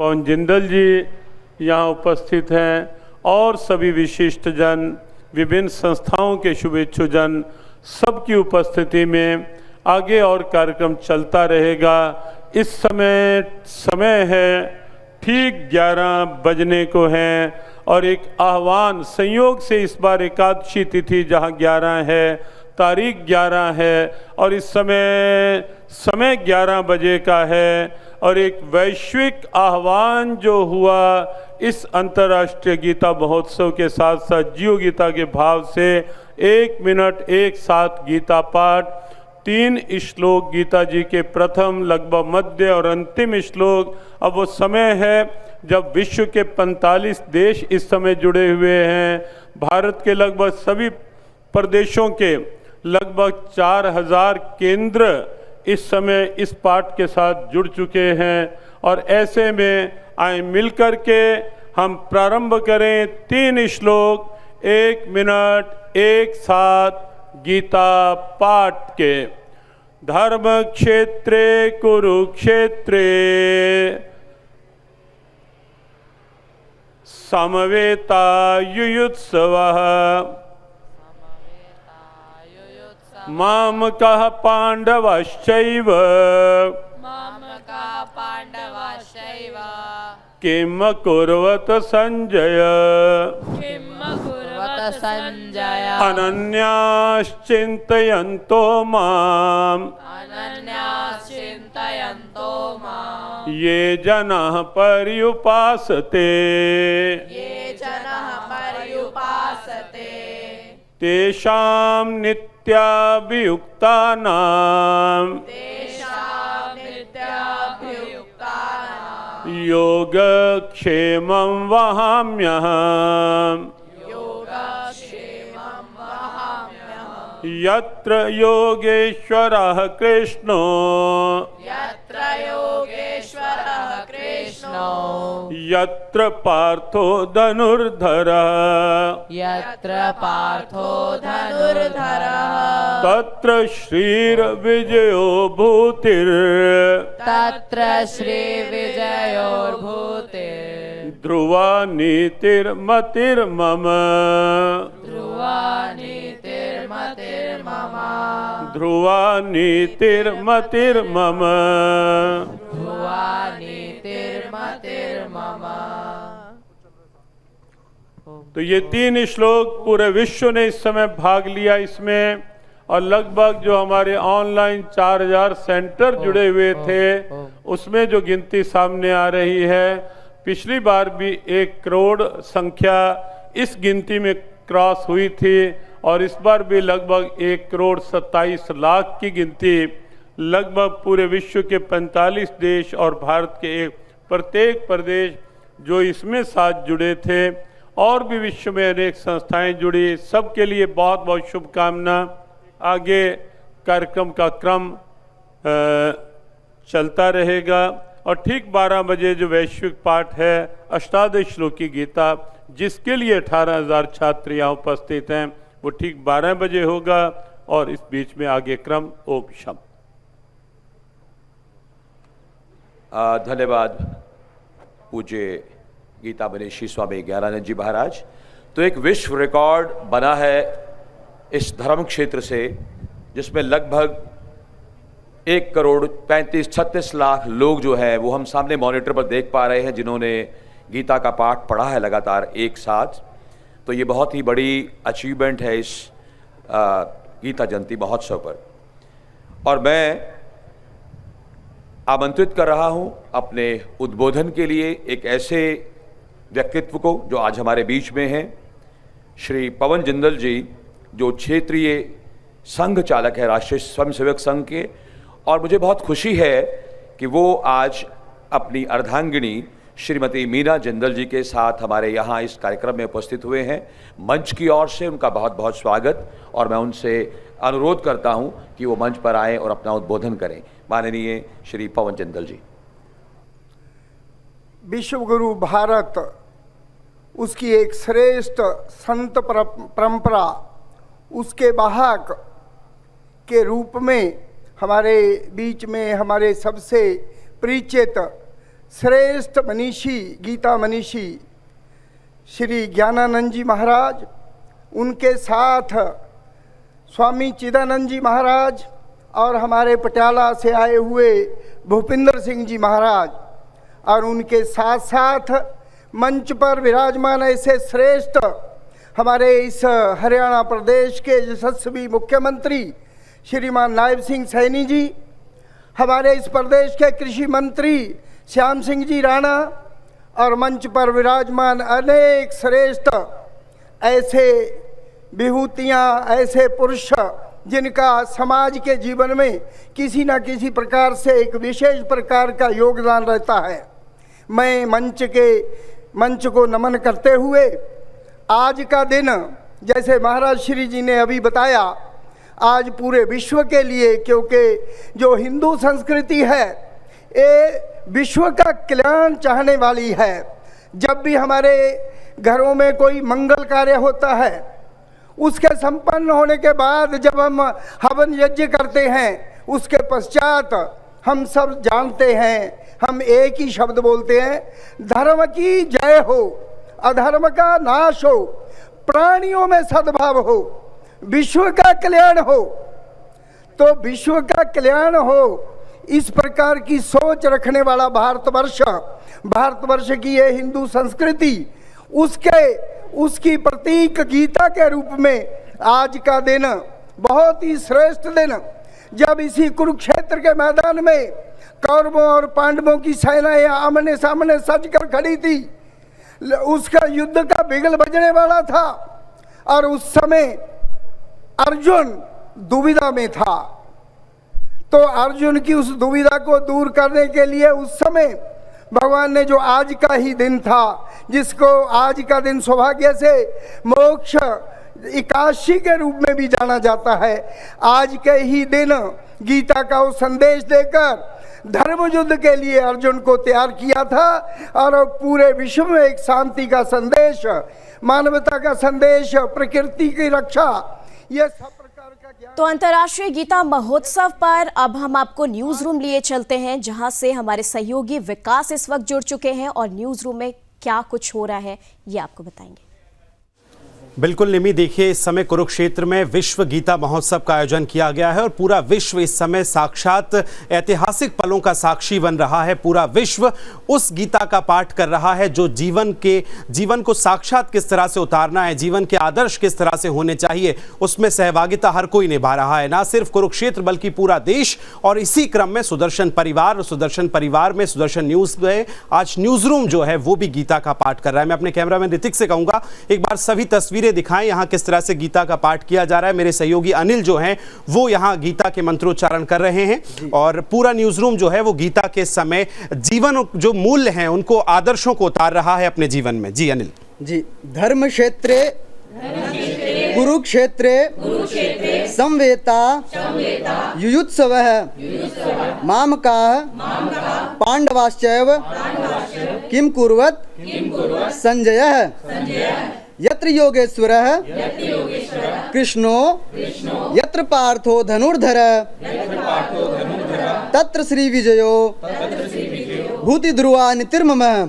पवन जिंदल जी यहाँ उपस्थित हैं और सभी विशिष्ट जन, विभिन्न संस्थाओं के शुभेच्छुजन, सबकी उपस्थिति में आगे और कार्यक्रम चलता रहेगा। इस समय है ठीक 11 बजने को है और एक आह्वान संयोग से इस बार एकादशी तिथि जहाँ 11 है, तारीख 11 है और इस समय 11 बजे का है और एक वैश्विक आह्वान जो हुआ इस अंतर्राष्ट्रीय गीता महोत्सव के साथ साथ जीव गीता के भाव से 1 मिनट एक साथ गीता पाठ, 3 श्लोक गीता जी के प्रथम, लगभग मध्य और अंतिम श्लोक। अब वो समय है जब विश्व के 45 देश इस समय जुड़े हुए हैं। भारत के लगभग सभी प्रदेशों के लगभग 4000 केंद्र इस समय इस पाठ के साथ जुड़ चुके हैं और ऐसे में आए मिलकर के हम प्रारंभ करें 3 श्लोक 1 मिनट एक साथ गीता पाठ के। धर्म क्षेत्रे कुरुक्षेत्रे समवेतायुयुत्सवः मामकः पाण्डवश्चैव किम कुर्वत संजय अनन्याश्चिन्तयन्तो माम् ये जनाः पर्युपासते तेषां नित्याभियुक्तानां योगक्षेमं वहाम्यहम् यत्र योगेश्वरः कृष्णो यत्र पार्थो धनुर्धरः तत्र श्रीर्विजयो भूतिर् ध्रुवा नीतिर्मतिर्मम तो ये 3 श्लोक पूरे विश्व ने इस समय भाग लिया इसमें और लगभग जो हमारे ऑनलाइन 4000 सेंटर जुड़े हुए थे उसमें जो गिनती सामने आ रही है, पिछली बार भी 1 करोड़ संख्या इस गिनती में क्रॉस हुई थी और इस बार भी लगभग 1 करोड़ 27 लाख की गिनती लगभग पूरे विश्व के 45 देश और भारत के प्रत्येक प्रदेश जो इसमें साथ जुड़े थे और भी विश्व में अनेक संस्थाएं जुड़ी, सबके लिए बहुत बहुत शुभकामना। आगे कार्यक्रम का क्रम चलता रहेगा और ठीक 12 बजे जो वैश्विक पाठ है अष्टादश श्लोकी गीता, जिसके लिए 18,000 छात्र यहाँ उपस्थित हैं, वो ठीक 12 बजे होगा और इस बीच में आगे क्रम ओम शम। धन्यवाद पूज्य गीता मनीषी स्वामी ज्ञानानंद जी महाराज। तो एक विश्व रिकॉर्ड बना है इस धर्म क्षेत्र से, जिसमें लगभग 1 करोड़ 35-36 लाख लोग जो है वो हम सामने मॉनिटर पर देख पा रहे हैं, जिन्होंने गीता का पाठ पढ़ा है लगातार एक साथ। तो ये बहुत ही बड़ी अचीवमेंट है इस गीता जयंती महोत्सव पर। और मैं आमंत्रित कर रहा हूं अपने उद्बोधन के लिए एक ऐसे व्यक्तित्व को जो आज हमारे बीच में हैं, श्री पवन जिंदल जी, जो क्षेत्रीय संघ चालक है राष्ट्रीय स्वयंसेवक संघ के। और मुझे बहुत खुशी है कि वो आज अपनी अर्धांगिनी श्रीमती मीना जिंदल जी के साथ हमारे यहाँ इस कार्यक्रम में उपस्थित हुए हैं। मंच की ओर से उनका बहुत बहुत स्वागत और मैं उनसे अनुरोध करता हूँ कि वो मंच पर आएँ और अपना उद्बोधन करें। माननीय श्री पवन जिंदल जी। विश्वगुरु भारत, उसकी एक श्रेष्ठ संत परंपरा, उसके वाहक के रूप में हमारे बीच में हमारे सबसे परिचित श्रेष्ठ मनीषी, गीता मनीषी श्री ज्ञानानंद जी महाराज, उनके साथ स्वामी चिदानंद जी महाराज और हमारे पटियाला से आए हुए भूपिंदर सिंह जी महाराज, और उनके साथ साथ मंच पर विराजमान ऐसे श्रेष्ठ हमारे इस हरियाणा प्रदेश के यशस्वी मुख्यमंत्री श्रीमान नायब सिंह सैनी जी, हमारे इस प्रदेश के कृषि मंत्री श्याम सिंह जी राणा, और मंच पर विराजमान अनेक श्रेष्ठ ऐसे विभूतियाँ, ऐसे पुरुष जिनका समाज के जीवन में किसी न किसी प्रकार से एक विशेष प्रकार का योगदान रहता है। मैं मंच को नमन करते हुए आज का दिन, जैसे महाराज श्री जी ने अभी बताया, आज पूरे विश्व के लिए, क्योंकि जो हिंदू संस्कृति है ये विश्व का कल्याण चाहने वाली है। जब भी हमारे घरों में कोई मंगल कार्य होता है, उसके संपन्न होने के बाद जब हम हवन यज्ञ करते हैं, उसके पश्चात हम सब जानते हैं, हम एक ही शब्द बोलते हैं, धर्म की जय हो, अधर्म का नाश हो, प्राणियों में सद्भाव हो, विश्व का कल्याण हो। तो विश्व का कल्याण हो, इस प्रकार की सोच रखने वाला भारतवर्ष की ये हिंदू संस्कृति, उसकी प्रतीक गीता के रूप में आज का दिन बहुत ही श्रेष्ठ दिन, जब इसी कुरुक्षेत्र के मैदान में कौरवों और पांडवों की सेनाएं आमने सामने सज कर खड़ी थी, उसका युद्ध का बिगल बजने वाला था, और उस समय अर्जुन दुविधा में था। तो अर्जुन की उस दुविधा को दूर करने के लिए उस समय भगवान ने, जो आज का ही दिन था, जिसको आज का दिन सौभाग्य से मोक्ष एकादशी के रूप में भी जाना जाता है, आज के ही दिन गीता का वो संदेश देकर धर्म युद्ध के लिए अर्जुन को तैयार किया था, और पूरे विश्व में एक शांति का संदेश, मानवता का संदेश, प्रकृति की रक्षा, ये सब प्रकार का ज्ञान। तो अंतर्राष्ट्रीय गीता महोत्सव पर अब हम आपको न्यूज रूम लिए चलते हैं, जहां से हमारे सहयोगी विकास इस वक्त जुड़ चुके हैं, और न्यूज रूम में क्या कुछ हो रहा है ये आपको बताएंगे। बिल्कुल निमी, देखिए इस समय कुरुक्षेत्र में विश्व गीता महोत्सव का आयोजन किया गया है और पूरा विश्व इस समय साक्षात ऐतिहासिक पलों का साक्षी बन रहा है। पूरा विश्व उस गीता का पाठ कर रहा है जो जीवन को साक्षात किस तरह से उतारना है, जीवन के आदर्श किस तरह से होने चाहिए, उसमें सहभागिता हर कोई निभा रहा है, ना सिर्फ कुरुक्षेत्र बल्कि पूरा देश। और इसी क्रम में सुदर्शन परिवार में सुदर्शन न्यूज में आज न्यूज रूम जो है वो भी गीता का पाठ कर रहा है। मैं अपने कैमरामैन ऋतिक से कहूंगा एक बार सभी तस्वीरें दिखाएं यहां किस तरह से गीता का पाठ किया जा रहा है। मेरे सहयोगी अनिल जो हैं वो यहां गीता के मंत्रोच्चारण कर रहे हैं, और पूरा न्यूज रूम जो है वो गीता के समय जीवन जो मूल्य हैं उनको, आदर्शों को उतार रहा है अपने जीवन में। जी अनिल। जी, धर्म क्षेत्रे कुरुक्षेत्रे संवेता युयुत्सवः मामकाः पांडवाश्चैव किं कुर्वत् संजयः यत्र योगेश्वरः कृष्णो यत्र पार्थो धनुर्धरः तत्र श्रीविजयो भूतिध्रुवा नीतिर्ममः।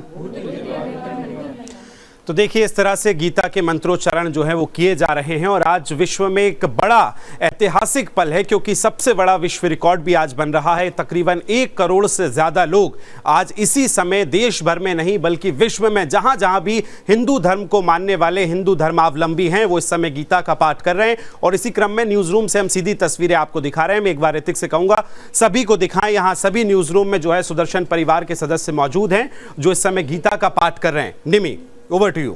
तो देखिए इस तरह से गीता के मंत्रोच्चारण जो है वो किए जा रहे हैं, और आज विश्व में एक बड़ा ऐतिहासिक पल है क्योंकि सबसे बड़ा विश्व रिकॉर्ड भी आज बन रहा है। तकरीबन 1 करोड़ से ज़्यादा लोग आज इसी समय देश भर में नहीं बल्कि विश्व में जहां जहां भी हिंदू धर्म को मानने वाले हिंदू धर्मावलंबी हैं वो इस समय गीता का पाठ कर रहे हैं। और इसी क्रम में न्यूज़ रूम से हम सीधी तस्वीरें आपको दिखा रहे हैं। मैं एक बार ऋतिक से कहूँगा सभी को दिखाएं, यहाँ सभी न्यूज़ रूम में जो है सुदर्शन परिवार के सदस्य मौजूद हैं जो इस समय गीता का पाठ कर रहे हैं। निमी, ओवर टू यू।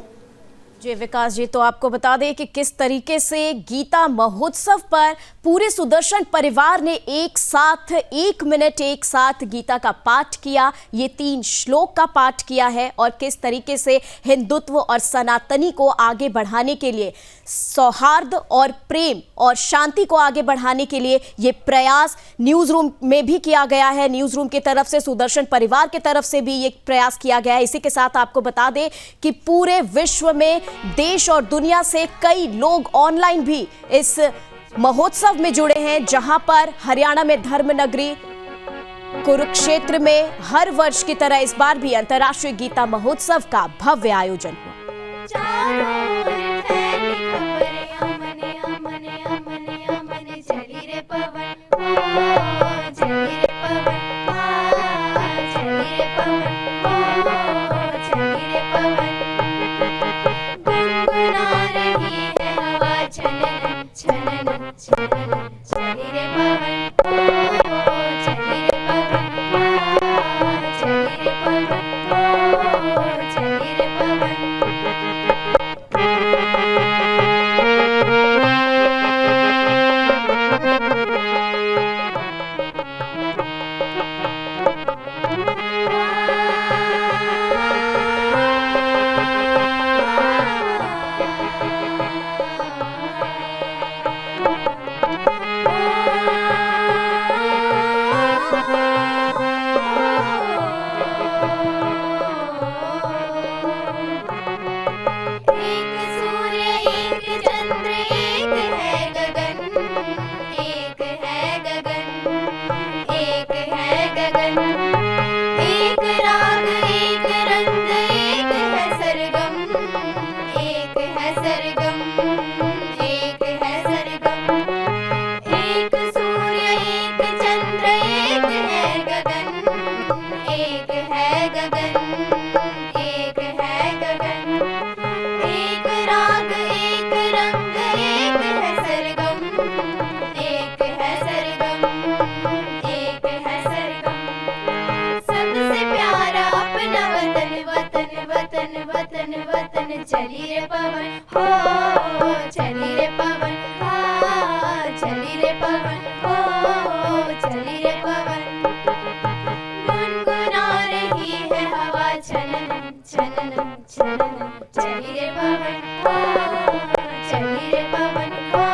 जी विकास जी, तो आपको बता दें कि किस तरीके से गीता महोत्सव पर पूरे सुदर्शन परिवार ने एक साथ 1 मिनट एक साथ गीता का पाठ किया, ये 3 श्लोक का पाठ किया है, और किस तरीके से हिंदुत्व और सनातनी को आगे बढ़ाने के लिए, सौहार्द और प्रेम और शांति को आगे बढ़ाने के लिए ये प्रयास न्यूज रूम में भी किया गया है। न्यूज रूम की तरफ से, सुदर्शन परिवार की तरफ से भी ये प्रयास किया गया है। इसी के साथ आपको बता दें कि पूरे विश्व में देश और दुनिया से कई लोग ऑनलाइन भी इस महोत्सव में जुड़े हैं, जहां पर हरियाणा में धर्म नगरी कुरुक्षेत्र में हर वर्ष की तरह इस बार भी अंतर्राष्ट्रीय गीता महोत्सव का भव्य आयोजन हुआ। चली रे पवन हो, चली रे पवन चली रे पवन हो, चली रे पवन। गुनगुना रही है हवा छनन छनन छनन, चली रे पवन हो, चली रे पवन हो,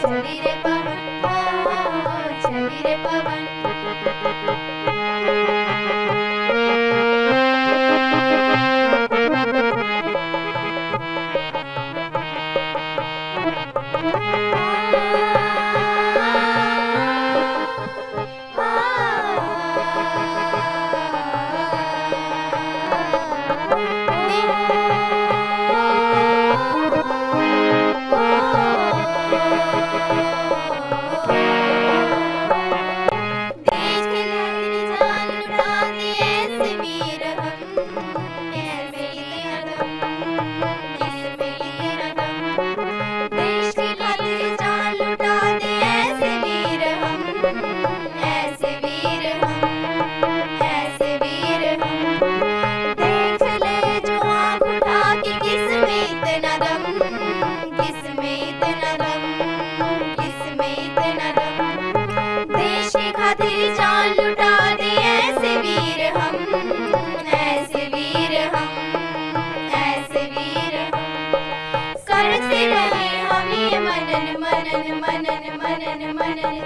चली रे पवन हो, चली रे पवन।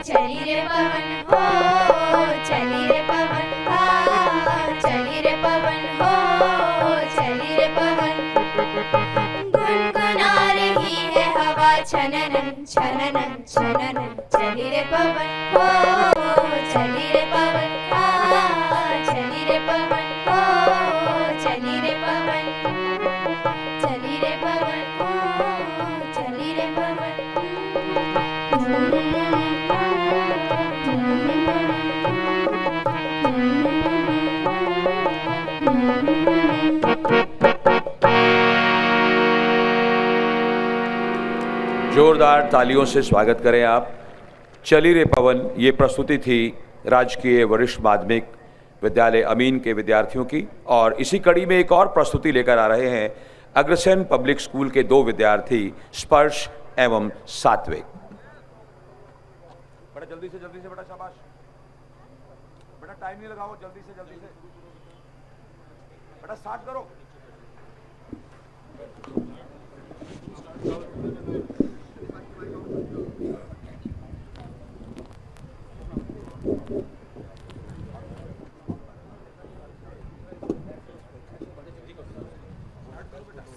चली रे पवन हो, चली रे पवन चली रे पवन हो, चली रे पवन। गुनगुना रही है हवा छनन छनन छनन, चली रे पवन हो, चली रे पवन चली रे पवन हो, चली रे पवन चली रे पवन हो, चली रे पवन। जोरदार तालियों से स्वागत करें आप। चली रे पवन ये प्रस्तुति थी राजकीय वरिष्ठ माध्यमिक विद्यालय अमीन के विद्यार्थियों की, और इसी कड़ी में एक और प्रस्तुति लेकर आ रहे हैं अग्रसेन पब्लिक स्कूल के 2 विद्यार्थी स्पर्श एवं सात्विक। बड़ा जल्दी से बड़ा शाबाश, बड़ा टाइम नहीं लगाओ, जल्दी से बड़ा स्टार्ट करो।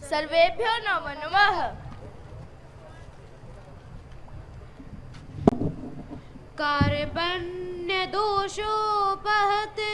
सर्वेभ्यो नमो नमः। कार्बन्य दोषोपहते